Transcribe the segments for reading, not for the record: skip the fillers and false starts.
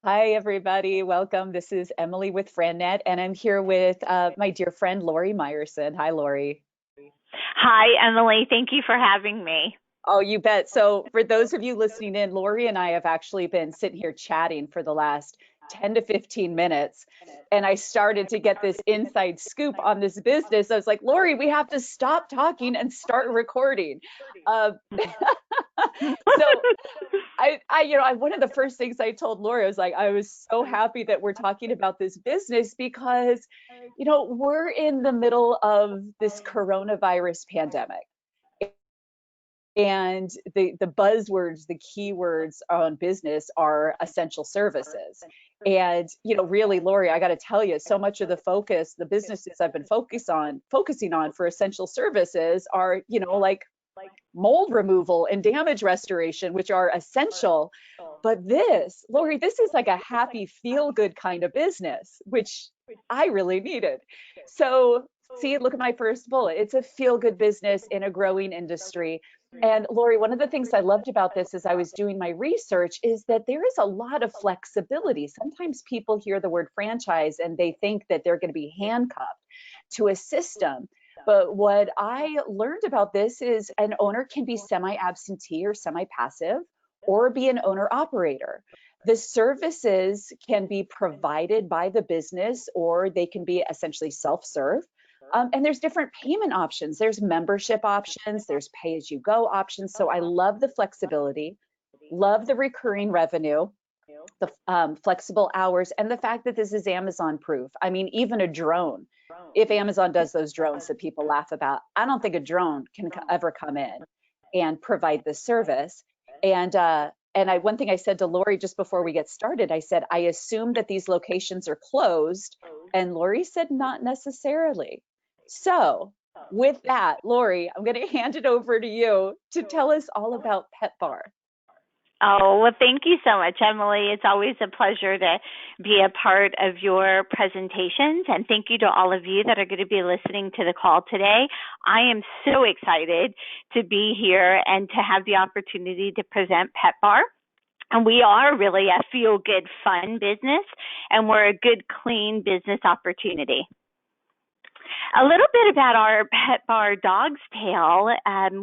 Hi, everybody. Welcome. This is Emily with FranNet, and I'm here with my dear friend Lori Meyerson. Hi, Lori. Hi, Emily. Thank you for having me. Oh, you bet. So, for those of you listening in, Lori and I have actually been sitting here chatting for the last 10 to 15 minutes. And I started to get this inside scoop on this business. I was like, Lori, we have to stop talking and start recording. Uh, so, one of the first things I told Lori, I was like, I was so happy that we're talking about this business because, we're in the middle of this coronavirus pandemic. And the buzzwords, the keywords on business are essential services. And, really, Lori, I got to tell you, so much of the focus, the businesses I've been focusing on for essential services are, like mold removal and damage restoration, which are essential. But this, Lori, this is like a happy, feel good kind of business, which I really needed. So, see, look at my first bullet. It's a feel good business in a growing industry. And Lori, one of the things I loved about this as I was doing my research is that there is a lot of flexibility. Sometimes people hear the word franchise and they think that they're going to be handcuffed to a system. But what I learned about this is an owner can be semi-absentee or semi-passive or be an owner operator. The services can be provided by the business or they can be essentially self-serve. And there's different payment options. There's membership options, there's pay-as-you-go options. So I love the flexibility, love the recurring revenue, the flexible hours, and the fact that this is Amazon proof. I mean, even a drone, if Amazon does those drones that people laugh about, I don't think a drone can ever come in and provide this service. And one thing I said to Lori just before we get started, I said, I assume that these locations are closed. And Lori said, not necessarily. So with that, Lori, I'm going to hand it over to you to tell us all about Pet Bar. Oh, well, thank you so much, Emily. It's always a pleasure to be a part of your presentations. And thank you to all of you that are going to be listening to the call today. I am so excited to be here and to have the opportunity to present Pet Bar. And we are really a feel-good, fun business, and we're a good, clean business opportunity. A little bit about our Pet Bar Dog's Tale.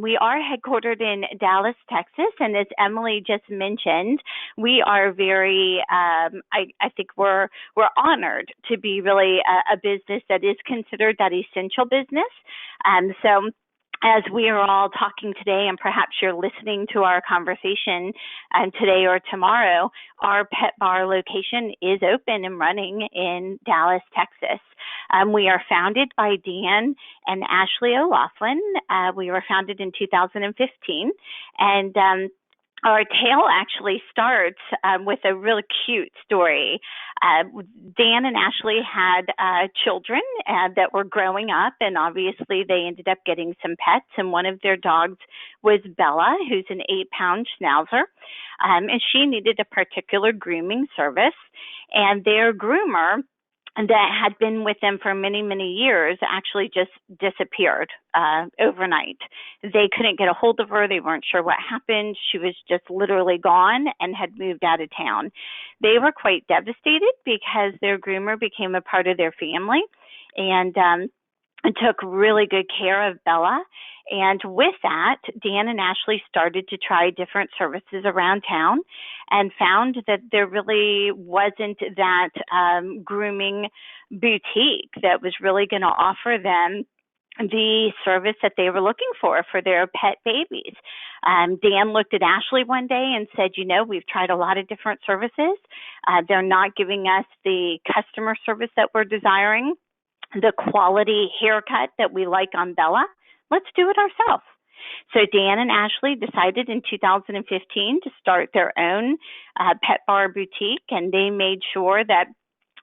We are headquartered in Dallas, Texas, and as Emily just mentioned, we are very. I think we're honored to be really a business that is considered that essential business. So as we are all talking today, and perhaps you're listening to our conversation today or tomorrow, our Pet Bar location is open and running in Dallas, Texas. We are founded by Dan and Ashley O'Laughlin. We were founded in 2015, and our tale actually starts with a really cute story. Dan and Ashley had children that were growing up, and obviously they ended up getting some pets, and one of their dogs was Bella, who's an 8-pound schnauzer, and she needed a particular grooming service, and their groomer that had been with them for many, many years actually just disappeared overnight. They couldn't get a hold of her. They weren't sure what happened. She was just literally gone and had moved out of town. They were quite devastated because their groomer became a part of their family and took really good care of Bella. And with that, Dan and Ashley started to try different services around town and found that there really wasn't that grooming boutique that was really going to offer them the service that they were looking for their pet babies. Dan looked at Ashley one day and said, we've tried a lot of different services. They're not giving us the customer service that we're desiring, the quality haircut that we like on Bella. Let's do it ourselves. So Dan and Ashley decided in 2015 to start their own Pet Bar boutique, and they made sure that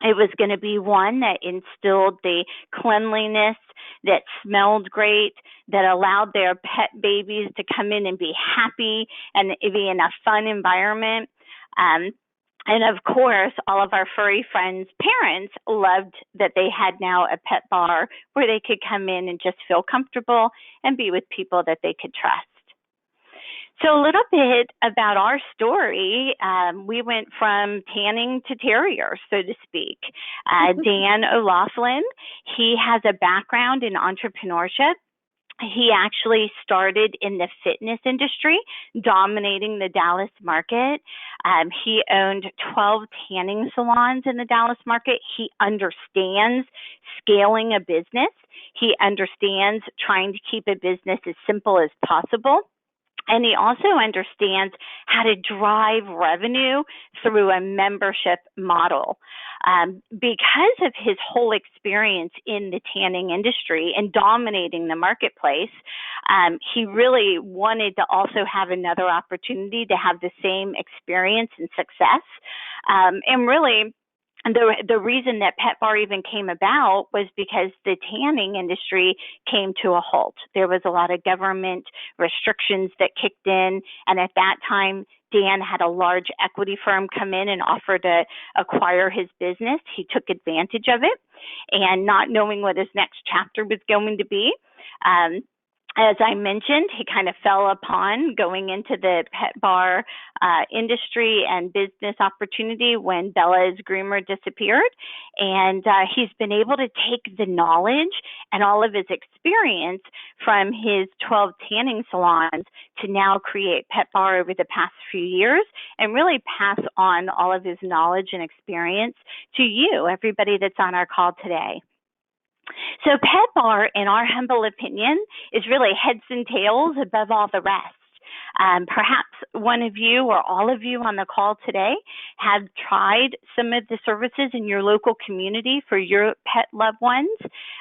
it was going to be one that instilled the cleanliness, that smelled great, that allowed their pet babies to come in and be happy and be in a fun environment. And of course, all of our furry friends' parents loved that they had now a pet bar where they could come in and just feel comfortable and be with people that they could trust. So a little bit about our story. We went from tanning to terriers, so to speak. Dan O'Laughlin, he has a background in entrepreneurship. He actually started in the fitness industry, dominating the Dallas market. He owned 12 tanning salons in the Dallas market. He understands scaling a business. He understands trying to keep a business as simple as possible. And he also understands how to drive revenue through a membership model. Because of his whole experience in the tanning industry and dominating the marketplace, he really wanted to also have another opportunity to have the same experience and success. And really, the reason that Pet Bar even came about was because the tanning industry came to a halt. There was a lot of government restrictions that kicked in, and at that time, Dan had a large equity firm come in and offer to acquire his business. He took advantage of it, and not knowing what his next chapter was going to be, as I mentioned, he kind of fell upon going into the pet bar industry and business opportunity when Bella's groomer disappeared. And he's been able to take the knowledge and all of his experience from his 12 tanning salons to now create Pet Bar over the past few years and really pass on all of his knowledge and experience to you, everybody that's on our call today. So Pet Bar, in our humble opinion, is really heads and tails above all the rest. Perhaps one of you or all of you on the call today have tried some of the services in your local community for your pet loved ones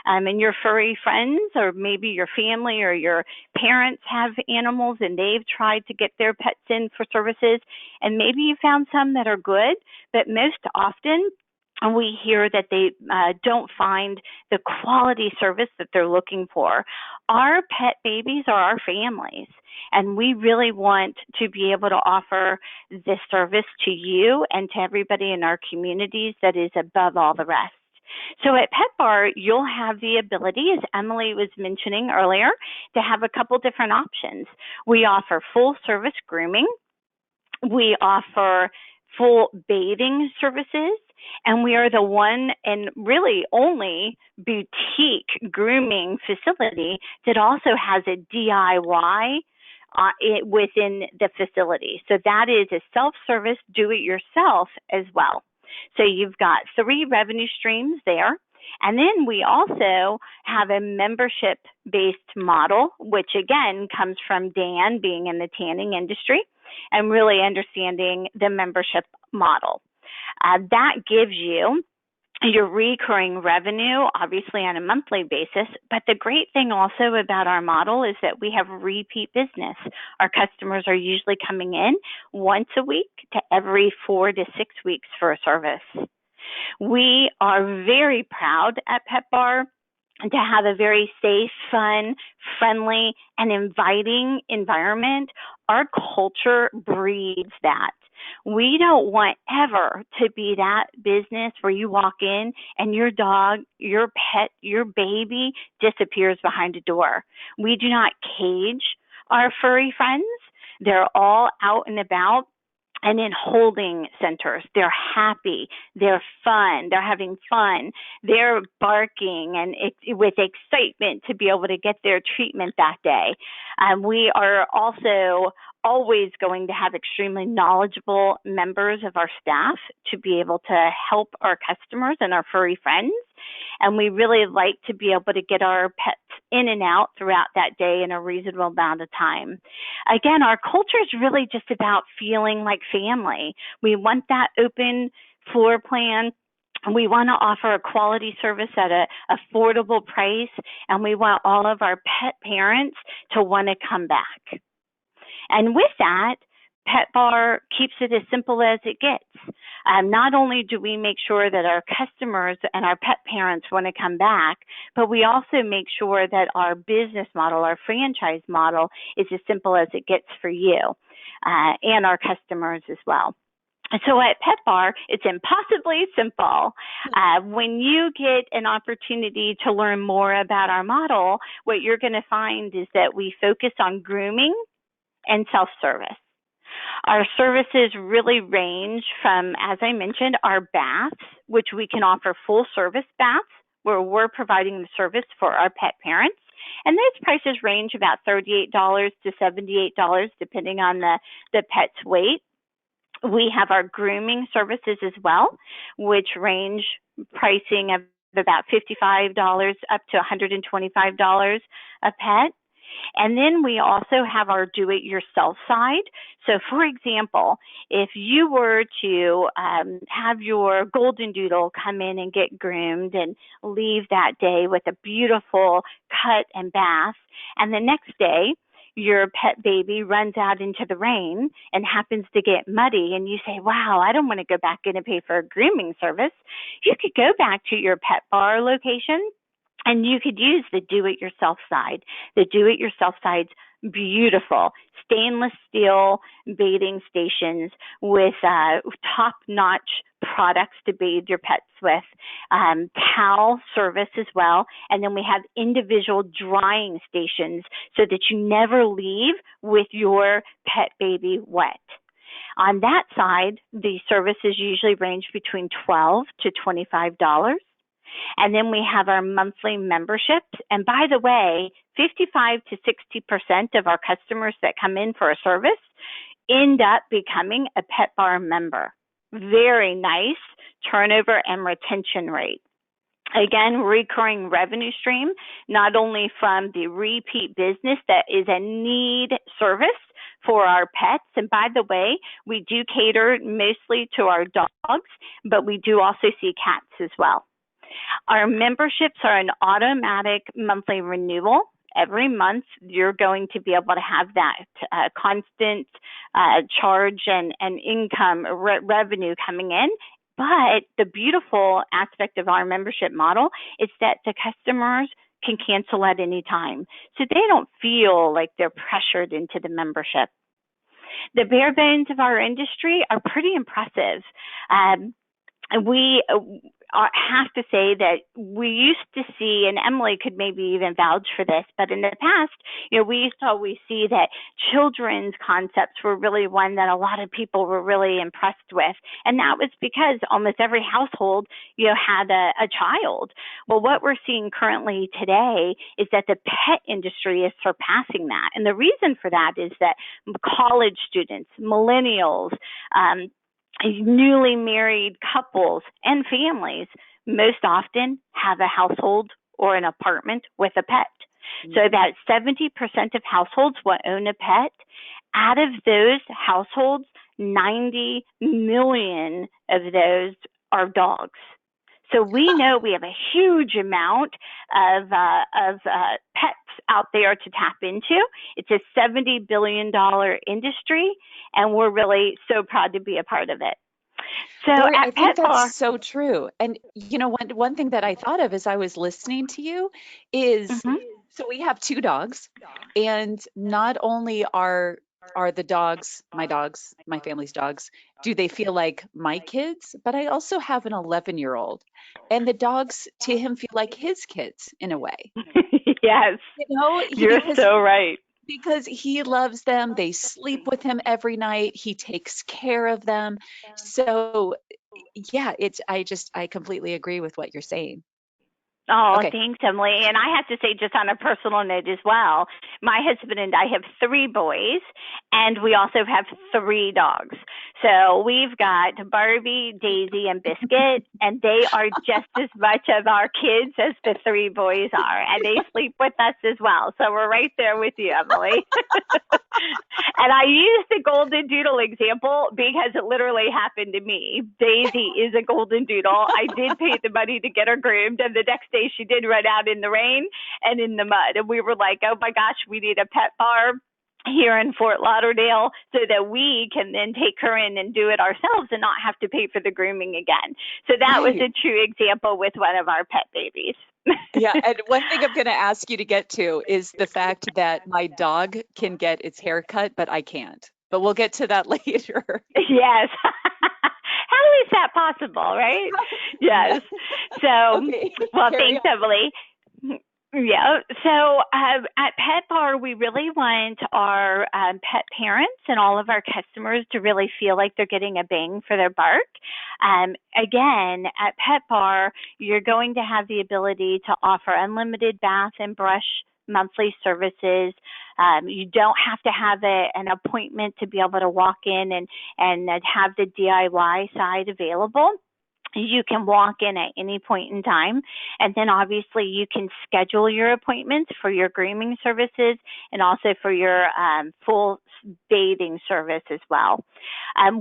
and your furry friends, or maybe your family or your parents have animals and they've tried to get their pets in for services, and maybe you found some that are good, but most often we hear that they don't find the quality service that they're looking for. Our pet babies are our families, and we really want to be able to offer this service to you and to everybody in our communities that is above all the rest. So at Pet Bar, you'll have the ability, as Emily was mentioning earlier, to have a couple different options. We offer full service grooming. We offer full bathing services. And we are the one and really only boutique grooming facility that also has a DIY within the facility. So that is a self-service, do-it-yourself as well. So you've got 3 revenue streams there. And then we also have a membership-based model, which again comes from Dan being in the tanning industry and really understanding the membership model. That gives you your recurring revenue, obviously on a monthly basis. But the great thing also about our model is that we have repeat business. Our customers are usually coming in once a week to every 4 to 6 weeks for a service. We are very proud at Pet Bar to have a very safe, fun, friendly, and inviting environment. Our culture breeds that. We don't want ever to be that business where you walk in and your dog, your pet, your baby disappears behind a door. We do not cage our furry friends. They're all out and about and in holding centers. They're happy, they're fun, they're having fun, they're barking and with excitement to be able to get their treatment that day. We are also always going to have extremely knowledgeable members of our staff to be able to help our customers and our furry friends. And we really like to be able to get our pets in and out throughout that day in a reasonable amount of time. Again, our culture is really just about feeling like family. We want that open floor plan. We want to offer a quality service at an affordable price, and we want all of our pet parents to want to come back. And with that, Pet Bar keeps it as simple as it gets. Not only do we make sure that our customers and our pet parents want to come back, but we also make sure that our business model, our franchise model, is as simple as it gets for you and our customers as well. So at Pet Bar, it's impossibly simple. When you get an opportunity to learn more about our model, what you're going to find is that we focus on grooming and self-service. Our services really range from, as I mentioned, our baths, which we can offer full service baths, where we're providing the service for our pet parents. And those prices range about $38 to $78, depending on the pet's weight. We have our grooming services as well, which range pricing of about $55 up to $125 a pet. And then we also have our do-it-yourself side. So, for example, if you were to have your golden doodle come in and get groomed and leave that day with a beautiful cut and bath, and the next day your pet baby runs out into the rain and happens to get muddy, and you say, wow, I don't want to go back in and pay for a grooming service, you could go back to your pet bar location and you could use the do-it-yourself side. The do-it-yourself side's beautiful, stainless steel bathing stations with top-notch products to bathe your pets with, towel service as well, and then we have individual drying stations so that you never leave with your pet baby wet. On that side, the services usually range between $12 to $25. And then we have our monthly memberships. And by the way, 55 to 60% of our customers that come in for a service end up becoming a Pet Bar member. Very nice turnover and retention rate. Again, recurring revenue stream, not only from the repeat business that is a need service for our pets. And by the way, we do cater mostly to our dogs, but we do also see cats as well. Our memberships are an automatic monthly renewal. Every month, you're going to be able to have that constant charge and income revenue coming in. But the beautiful aspect of our membership model is that the customers can cancel at any time. So they don't feel like they're pressured into the membership. The bare bones of our industry are pretty impressive. We have to say that we used to see, and Emily could maybe even vouch for this, but in the past, we used to always see that children's concepts were really one that a lot of people were really impressed with. And that was because almost every household, had a child. Well, what we're seeing currently today is that the pet industry is surpassing that. And the reason for that is that college students, millennials, newly married couples and families most often have a household or an apartment with a pet. So about 70% of households will own a pet. Out of those households, 90 million of those are dogs. So we know we have a huge amount of pets out there to tap into. It's a $70 billion industry, and we're really so proud to be a part of it. So Lori, I at think Pet Bar, that's so true. And one thing that I thought of as I was listening to you is, so we have two dogs, and not only are the dogs, my family's dogs, do they feel like my kids, but I also have an 11-year-old, and the dogs to him feel like his kids in a way. yes, you're Because so right. he loves them. They sleep with him every night. He takes care of them. So yeah, I completely agree with what you're saying. Oh, Okay. thanks, Emily. And I have to say, just on a personal note as well, my husband and I have 3 boys, and we also have 3 dogs. So we've got Barbie, Daisy, and Biscuit, and they are just as much of our kids as the 3 boys are, and they sleep with us as well. So we're right there with you, Emily. And I use the golden doodle example because it literally happened to me. Daisy is a golden doodle. I did pay the money to get her groomed, and the next day she did run out in the rain and in the mud. And we were like, oh my gosh, we need a pet bar here in Fort Lauderdale so that we can then take her in and do it ourselves and not have to pay for the grooming again. So that was a true example with one of our pet babies. Yeah, and one thing I'm going to ask you to get to is the fact that my dog can get its hair cut, but I can't. But we'll get to that later. Yes. How is that possible, right? Yes. So, Okay, well, carry thanks, Emily. Yeah. So at Pet Bar, we really want our pet parents and all of our customers to really feel like they're getting a bang for their buck. Again, at Pet Bar, you're going to have the ability to offer unlimited bath and brush monthly services. You don't have to have an appointment to be able to walk in and have the DIY side available. You can walk in at any point in time, and then obviously you can schedule your appointments for your grooming services and also for your full bathing service as well.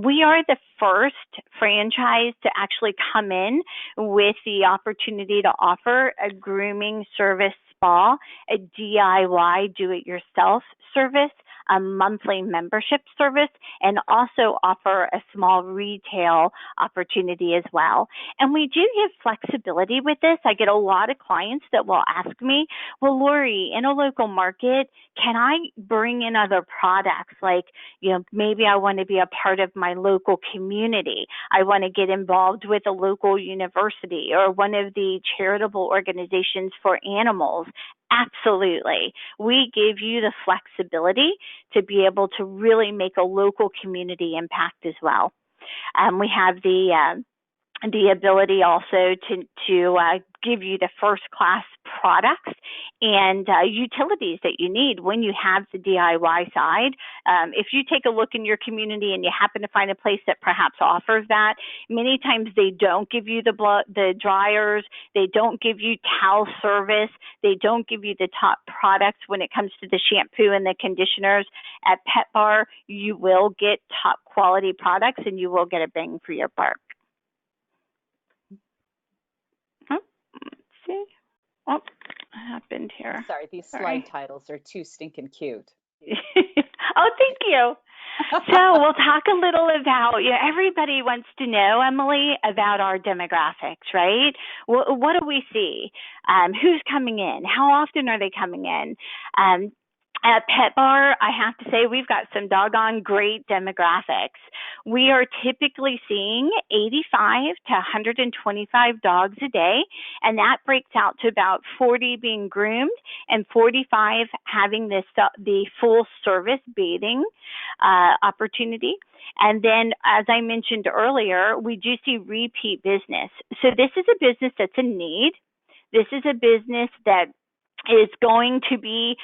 We are the first franchise to actually come in with the opportunity to offer a grooming service spa, a DIY do-it-yourself service, a monthly membership service, and also offer a small retail opportunity as well. And we do give flexibility with this. I get a lot of clients that will ask me, well, Lori, in a local market, can I bring in other products? Like, maybe I want to be a part of my local community. I want to get involved with a local university or one of the charitable organizations for animals. Absolutely. We give you the flexibility to be able to really make a local community impact as well. We have the ability also to give you the first class products and utilities that you need when you have the DIY side. If you take a look in your community and you happen to find a place that perhaps offers that, many times they don't give you the dryers, they don't give you towel service, they don't give you the top products when it comes to the shampoo and the conditioners. At Pet Bar, you will get top quality products and you will get a bang for your buck. See? Oh, what happened here? Sorry, these slide titles are too stinking cute. Oh, thank you. So we'll talk a little about, everybody wants to know, Emily, about our demographics, right? What do we see? Who's coming in? How often are they coming in? At Pet Bar, I have to say we've got some doggone great demographics. We are typically seeing 85 to 125 dogs a day, and that breaks out to about 40 being groomed and 45 having the full service bathing opportunity. And then, as I mentioned earlier, we do see repeat business. So this is a business that's a need. This is a business that is going to be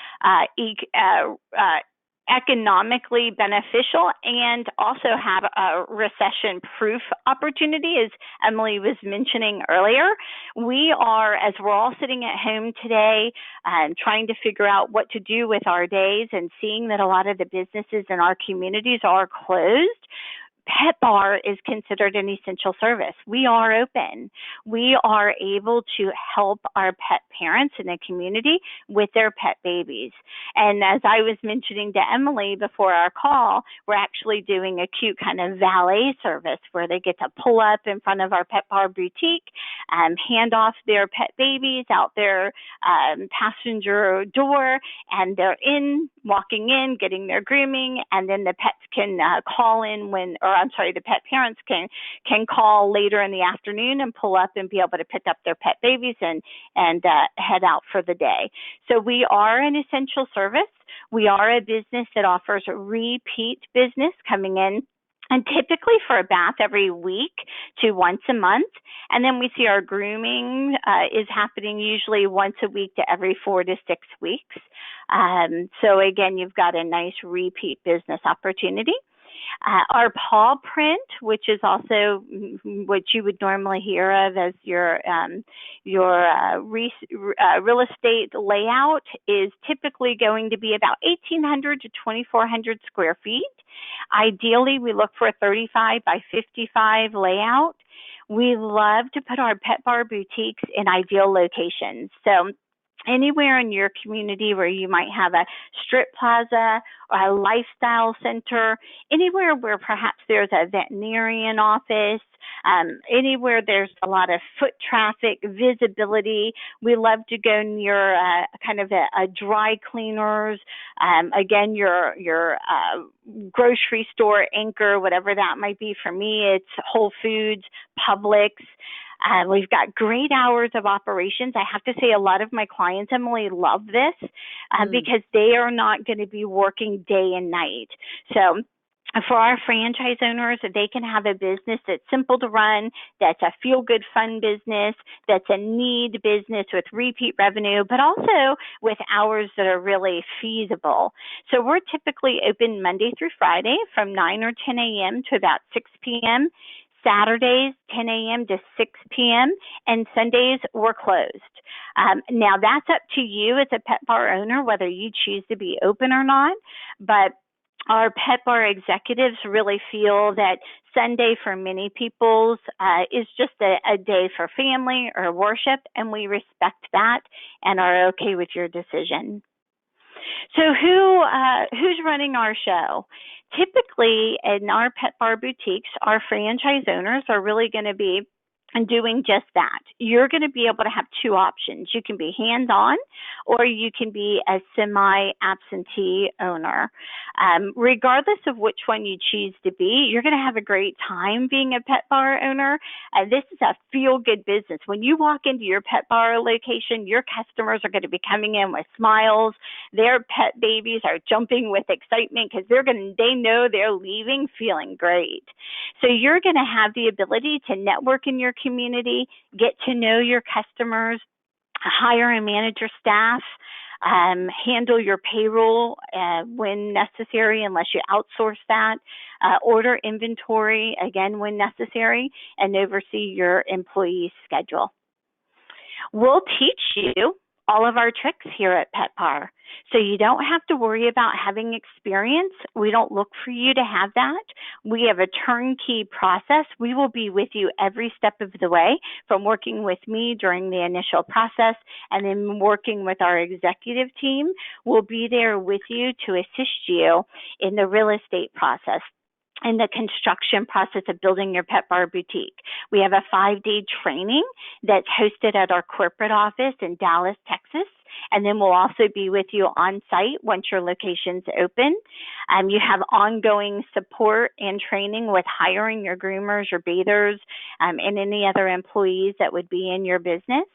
economically beneficial and also have a recession-proof opportunity, as Emily was mentioning earlier. We are, as we're all sitting at home today, trying to figure out what to do with our days and seeing that a lot of the businesses in our communities are closed, Pet Bar is considered an essential service. We are open. We are able to help our pet parents in the community with their pet babies. And as I was mentioning to Emily before our call, we're actually doing a cute kind of valet service where they get to pull up in front of our Pet Bar boutique, hand off their pet babies out their passenger door, and they're walking in, getting their grooming, and then the pets can call in the pet parents can call later in the afternoon and pull up and be able to pick up their pet babies and head out for the day. So we are an essential service. We are a business that offers repeat business coming in, and typically for a bath every week to once a month. And then we see our grooming is happening usually once a week to every 4 to 6 weeks. So again, you've got a nice repeat business opportunity. Our paw print, which is also what you would normally hear of as your real estate layout, is typically going to be about 1,800 to 2,400 square feet. Ideally, we look for a 35 by 55 layout. We love to put our Pet Bar boutiques in ideal locations. So anywhere in your community where you might have a strip plaza or a lifestyle center, anywhere where perhaps there's a veterinarian office, anywhere there's a lot of foot traffic, visibility. We love to go near kind of a dry cleaners, again, your grocery store anchor, whatever that might be. For me, it's Whole Foods, Publix. We've got great hours of operations. I have to say a lot of my clients, Emily, love this because they are not going to be working day and night. So for our franchise owners, they can have a business that's simple to run, that's a feel-good, fun business, that's a need business with repeat revenue, but also with hours that are really feasible. So we're typically open Monday through Friday from 9 or 10 a.m. to about 6 p.m., Saturdays, 10 a.m. to 6 p.m., and Sundays, we're closed. Now, that's up to you as a pet bar owner, whether you choose to be open or not, but our pet bar executives really feel that Sunday for many people is just a day for family or worship, and we respect that and are okay with your decision. So who's running our show? Typically, in our pet bar boutiques, our franchise owners are really going to be doing just that. You're going to be able to have two options. You can be hands-on, or you can be a semi-absentee owner. Regardless of which one you choose to be, you're going to have a great time being a pet bar owner. This is a feel-good business. When you walk into your pet bar location, your customers are going to be coming in with smiles. Their pet babies are jumping with excitement because they know they're leaving feeling great. So you're going to have the ability to network in your community, get to know your customers, hire and manage your staff, handle your payroll when necessary, unless you outsource that, order inventory, again, when necessary, and oversee your employee schedule. We'll teach you all of our tricks here at Pet Par. So you don't have to worry about having experience. We don't look for you to have that. We have a turnkey process. We will be with you every step of the way, from working with me during the initial process and then working with our executive team. We'll be there with you to assist you in the real estate process, in the construction process of building your pet bar boutique. We have a 5-day training that's hosted at our corporate office in Dallas, Texas. And then we'll also be with you on site once your location's open. You have ongoing support and training with hiring your groomers, your bathers, and any other employees that would be in your business.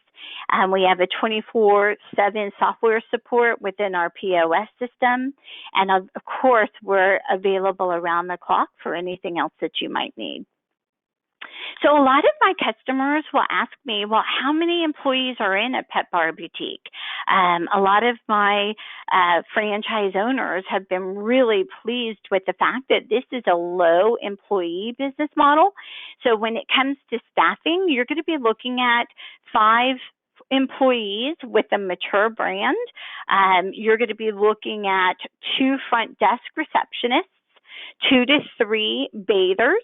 We have a 24/7 software support within our POS system. And of course, we're available around the clock for anything else that you might need. So a lot of my customers will ask me, well, how many employees are in a pet bar boutique? A lot of my franchise owners have been really pleased with the fact that this is a low employee business model. So when it comes to staffing, you're going to be looking at 5 employees with a mature brand. You're going to be looking at 2 front desk receptionists, 2 to 3 bathers,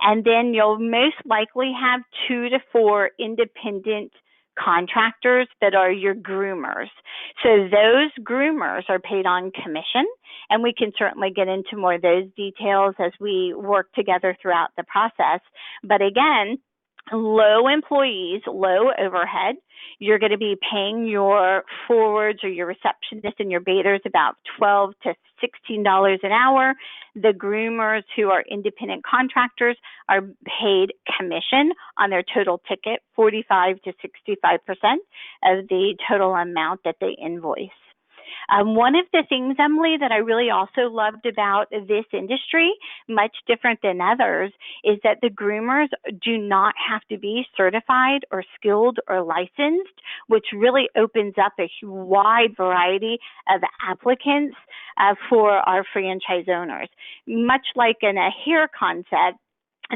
and then you'll most likely have 2 to 4 independent contractors that are your groomers. So those groomers are paid on commission, and we can certainly get into more of those details as we work together throughout the process. But again, low employees, low overhead. You're going to be paying your forwards or your receptionists and your bathers about $12 to $16 an hour. The groomers, who are independent contractors, are paid commission on their total ticket, 45 to 65% of the total amount that they invoice. One of the things, Emily, that I really also loved about this industry, much different than others, is that the groomers do not have to be certified or skilled or licensed, which really opens up a wide variety of applicants for our franchise owners. Much like in a hair concept,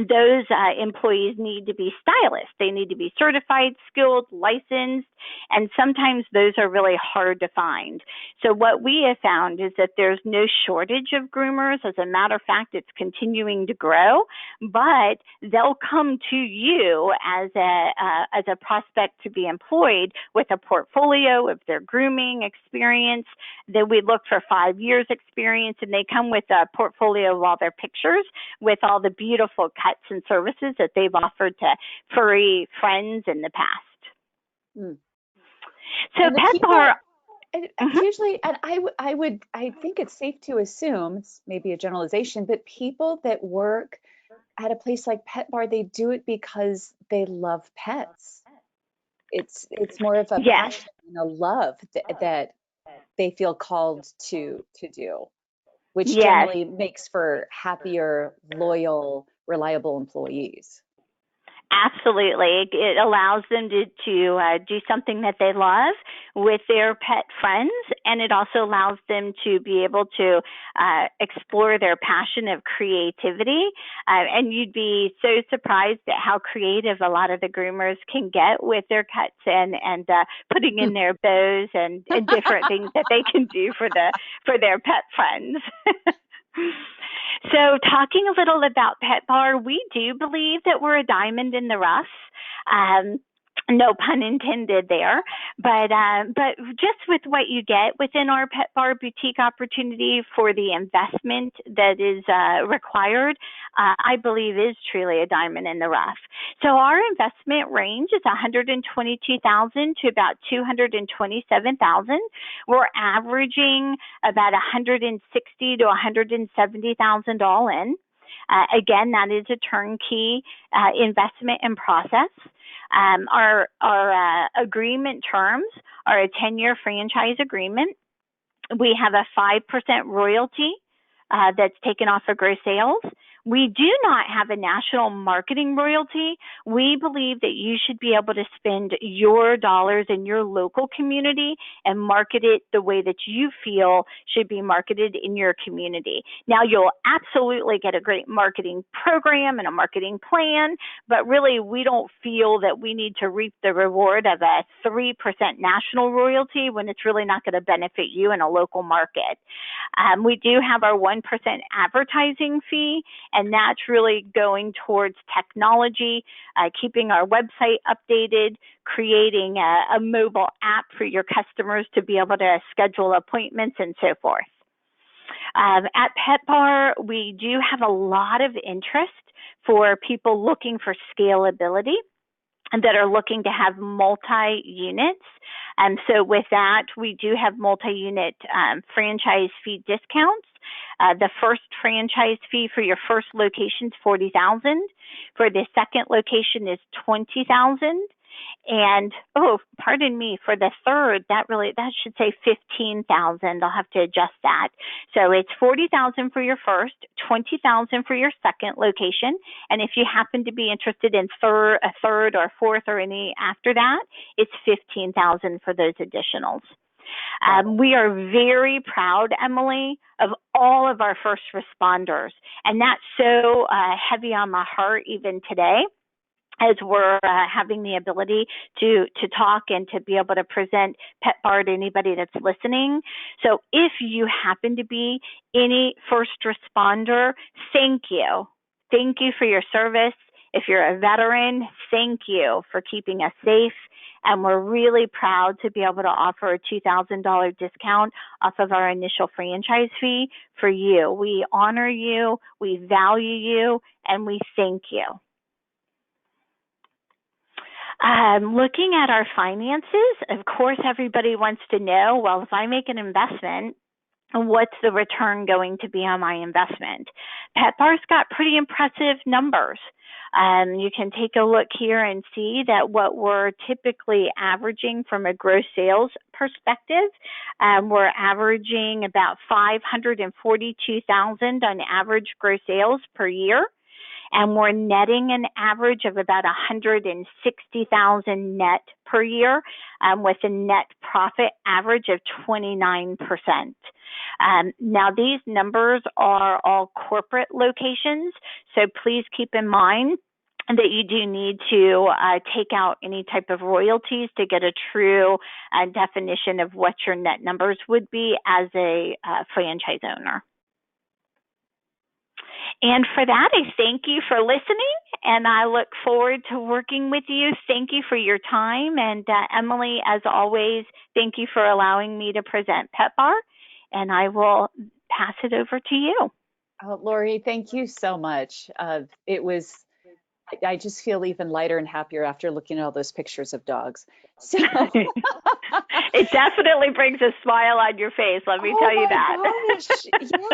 those employees need to be stylists. They need to be certified, skilled, licensed, and sometimes those are really hard to find. So what we have found is that there's no shortage of groomers. As a matter of fact, it's continuing to grow, but they'll come to you as a prospect to be employed with a portfolio of their grooming experience. Then we look for 5 years experience, and they come with a portfolio of all their pictures with all the beautiful cuts and services that they've offered to furry friends in the past. Mm. So pet bar usually, and I think it's safe to assume, it's maybe a generalization, but people that work at a place like Pet Bar, they do it because they love pets. It's more of a Yes. passion and a love that they feel called to do, which Yes. generally makes for happier, loyal, reliable employees. Absolutely. It allows them to do something that they love with their pet friends, and it also allows them to be able to explore their passion of creativity. And you'd be so surprised at how creative a lot of the groomers can get with their pets and putting in their bows and different things that they can do for their pet friends. So, talking a little about Pet Bar, we do believe that we're a diamond in the rough. Um, no pun intended there, but just with what you get within our Pet Bar boutique opportunity for the investment that is required, I believe is truly a diamond in the rough. So our investment range is $122,000 to about $227,000. We're averaging about $160,000 to $170,000 all in. Again, that is a turnkey investment and process. Our agreement terms are a 10-year franchise agreement. We have a 5% royalty that's taken off of gross sales. We do not have a national marketing royalty. We believe that you should be able to spend your dollars in your local community and market it the way that you feel should be marketed in your community. Now, you'll absolutely get a great marketing program and a marketing plan, but really we don't feel that we need to reap the reward of a 3% national royalty when it's really not going to benefit you in a local market. We do have our 1% advertising fee, and that's really going towards technology, keeping our website updated, creating a mobile app for your customers to be able to schedule appointments and so forth. At Pet Bar, we do have a lot of interest for people looking for scalability and that are looking to have multi-units. So with that, we do have multi-unit franchise fee discounts. The first franchise fee for your first location is $40,000. For the second location is $20,000. And pardon me, for the third, that should say $15,000. I'll have to adjust that. So it's $40,000 for your first, $20,000 for your second location, and if you happen to be interested in a third or fourth or any after that, it's $15,000 for those additionals. We are very proud, Emily, of all of our first responders, and that's so heavy on my heart even today, as we're having the ability to talk and to be able to present Pet Bar to anybody that's listening. So if you happen to be any first responder, thank you. Thank you for your service. If you're a veteran, thank you for keeping us safe. And we're really proud to be able to offer a $2,000 discount off of our initial franchise fee for you. We honor you, we value you, and we thank you. Looking at our finances, of course, everybody wants to know, well, if I make an investment, what's the return going to be on my investment? Pet Bar's got pretty impressive numbers. You can take a look here and see that what we're typically averaging from a gross sales perspective, we're averaging about $542,000 on average gross sales per year. And we're netting an average of about $160,000 net per year, with a net profit average of 29%. Now, these numbers are all corporate locations, so please keep in mind that you do need to take out any type of royalties to get a true definition of what your net numbers would be as a franchise owner. And for that, I thank you for listening, and I look forward to working with you. Thank you for your time. And Emily, as always, thank you for allowing me to present Pet Bar, and I will pass it over to you. Oh, Lori, thank you so much. I just feel even lighter and happier after looking at all those pictures of dogs. So It definitely brings a smile on your face, let me tell Oh you my that. gosh. Yeah.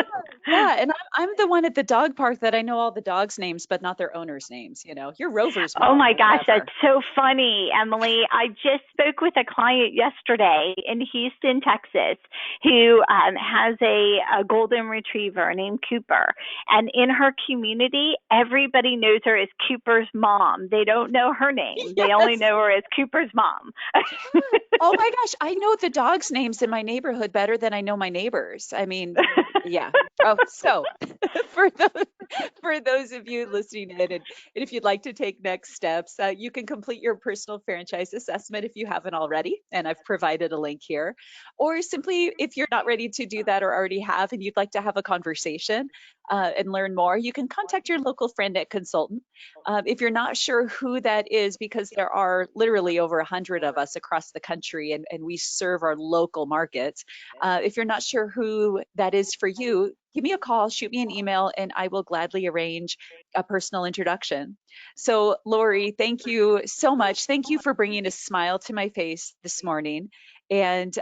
Yeah. And I'm the one at the dog park that I know all the dogs' names, but not their owners' names. You're Rover's Oh mom my or gosh, that's whatever. so funny, Emily. I just spoke with a client yesterday in Houston, Texas, who has a golden retriever named Cooper. And in her community, everybody knows her as Cooper's mom. They don't know her name, they only Yes. know her as Cooper's mom. Oh my gosh, I know the dogs' names in my neighborhood better than I know my neighbors. I mean, yeah. Oh, so for those for those of you listening in, and if you'd like to take next steps, you can complete your personal franchise assessment if you haven't already, and I've provided a link here. Or simply, if you're not ready to do that or already have, and you'd like to have a conversation and learn more, you can contact your local FranNet consultant. If you're not sure who that is, because there are literally over 100 of us across the country and we serve our local markets, if you're not sure who that is for you, give me a call, shoot me an email, and I will gladly arrange a personal introduction. So, Lori, thank you so much. Thank you for bringing a smile to my face this morning. And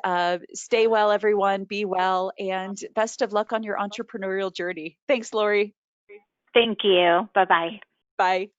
stay well, everyone. Be well, and best of luck on your entrepreneurial journey. Thanks, Lori. Thank you. Bye bye. Bye.